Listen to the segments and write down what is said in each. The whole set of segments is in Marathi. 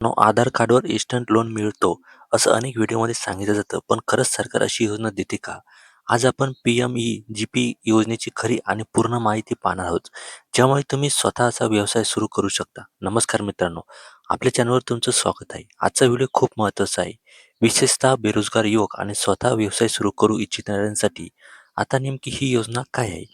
आधार कार्डवर इन्स्टंट लोन मिळतो, असं अनेक व्हिडिओमध्ये सांगितलं जातं. पण खरंच सरकार अशी योजना देते का? आज आपण पी-एम-ई-जी-पी योजनेची खरी आणि पूर्ण माहिती पाहणार आहोत, ज्यामुळे तुम्ही स्वतःचा व्यवसाय सुरू करू शकता. नमस्कार मित्रांनो, आपल्या चॅनलवर तुमचं स्वागत आहे. आजचा व्हिडिओ खूप महत्त्वाचा आहे, विशेषतः बेरोजगार युवक आणि स्वतः व्यवसाय सुरू करू इच्छिणाऱ्यांसाठी. आता नेमकी ही योजना काय आहे?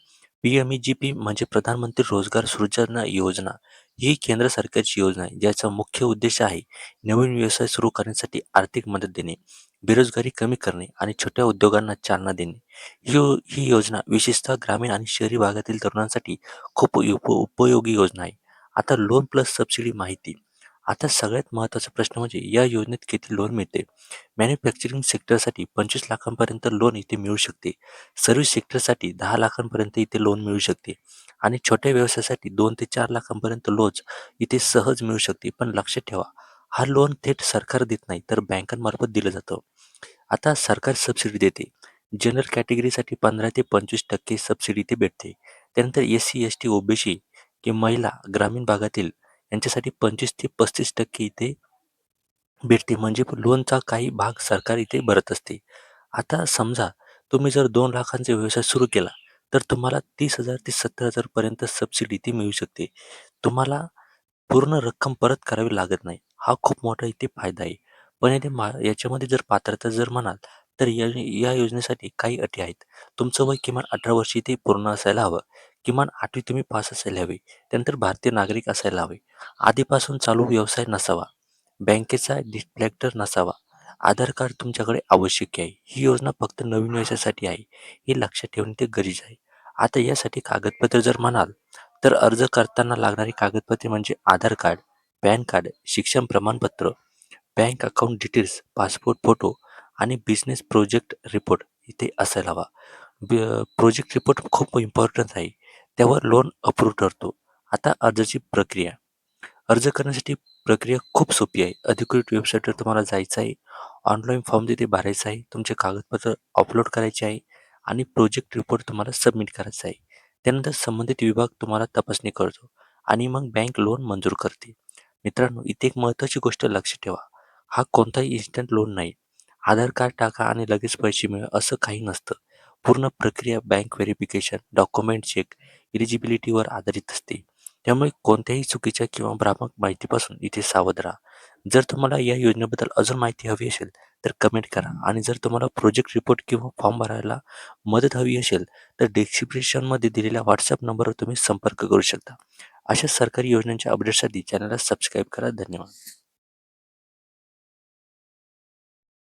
पी-एम-ई-जी-पी म्हणजे प्रधानमंत्री रोजगार सृजना योजना. ही केंद्र सरकारची योजना आहे, ज्याचा मुख्य उद्देश आहे नवीन व्यवसाय सुरू करण्यासाठी आर्थिक मदत देणे, बेरोजगारी कमी करणे आणि छोट्या उद्योगांना चालना देणे. ही योजना विशेषतः ग्रामीण आणि शहरी भागातील तरुणांसाठी खूप उपयोगी योजना आहे. आता लोन प्लस सबसिडी माहिती. आता सगळ्यात महत्त्वाचा प्रश्न म्हणजे या योजनेत किती लोन मिळते? मॅन्युफॅक्चरिंग सेक्टरसाठी 25 लाखांपर्यंत लोन इथे मिळू शकते. सर्व्हिस सेक्टरसाठी 10 लाखांपर्यंत इथे लोन मिळू शकते आणि छोट्या व्यवसायासाठी 2 ते 4 लाखांपर्यंत लोन इथे सहज मिळू शकते. पण लक्षात ठेवा, हा लोन थेट सरकार देत नाही, तर बँकांमार्फत दिलं जातं. आता सरकार सबसिडी देते. जनरल कॅटेगरीसाठी 15 ते 25% सबसिडी इथे भेटते. त्यानंतर एस-सी, एस-टी, ओ-बी-सी किंवा महिला, ग्रामीण भागातील यांच्यासाठी 25 ते 35% इथे भेटते. म्हणजे लोनचा काही भाग सरकार इथे भरत असते. आता समजा तुम्ही जर 2 लाखांचा व्यवसाय सुरू केला, तर तुम्हाला 30,000 ते 70,000 पर्यंत सबसिडी इथे मिळू शकते. तुम्हाला पूर्ण रक्कम परत करावी लागत नाही. हा खूप मोठा इथे फायदा आहे. पण इथे याच्यामध्ये जर पात्रता जर म्हणाल, तर या योजनेसाठी काही अटी आहेत. तुमचं वय किमान 18 वर्ष इथे पूर्ण असायला हवं. किमान 8वी तुम्ही पास असायला हवे. त्यानंतर भारतीय नागरिक असायला हवे. आधीपासून चालू व्यवसाय नसावा. बँकेचा डिफॉल्टर नसावा. आधार कार्ड तुमच्याकडे आवश्यक आहे. ही योजना फक्त नवीन व्यवसायासाठी आहे. हे लक्षात ठेवणे ते गरजेचं आहे. आता यासाठी कागदपत्र जर म्हणाल, तर अर्ज करताना लागणारी कागदपत्रे म्हणजे आधार कार्ड, पॅन कार्ड, शिक्षण प्रमाणपत्र, bank account details, passport photo आणि बिझनेस प्रोजेक्ट रिपोर्ट इथे असायला हवा. प्रोजेक्ट रिपोर्ट खूप इम्पॉर्टंट आहे. त्यावर लोन अप्रूव्ह ठरतो. आता अर्जाची प्रक्रिया. अर्ज करण्यासाठी प्रक्रिया खूप सोपी आहे. अधिकृत वेबसाईटवर तुम्हाला जायचं आहे. ऑनलाईन फॉर्म तिथे भरायचा आहे. तुमचे कागदपत्र अपलोड करायचे आहे आणि प्रोजेक्ट रिपोर्ट तुम्हाला सबमिट करायचा आहे. त्यानंतर संबंधित विभाग तुम्हाला तपासणी करतो आणि मग बँक लोन मंजूर करते. मित्रांनो, इथे एक महत्त्वाची गोष्ट लक्षात ठेवा. हा कोणताही इन्स्टंट लोन नाही. आधार कार्ड टाका आणि लगेच पैसे मिळवा असं काही नसतं. पूर्ण प्रक्रिया बँक व्हेरिफिकेशन, डॉक्युमेंट चेक, इलिजिबिलिटीवर आधारित असते. त्यामुळे कोणत्याही चुकीच्या किंवा भ्रामक माहितीपासून इथे सावध राहा. जर तुम्हाला या योजनेबद्दल अजून माहिती हवी असेल तर कमेंट करा आणि जर तुम्हाला प्रोजेक्ट रिपोर्ट किंवा फॉर्म भरायला मदत हवी असेल तर डिस्क्रिप्शनमध्ये दिलेल्या व्हॉट्सअप नंबरवर तुम्ही संपर्क करू शकता. अशा सरकारी योजनांच्या अपडेट्ससाठी चॅनलला सबस्क्राईब करा. धन्यवाद.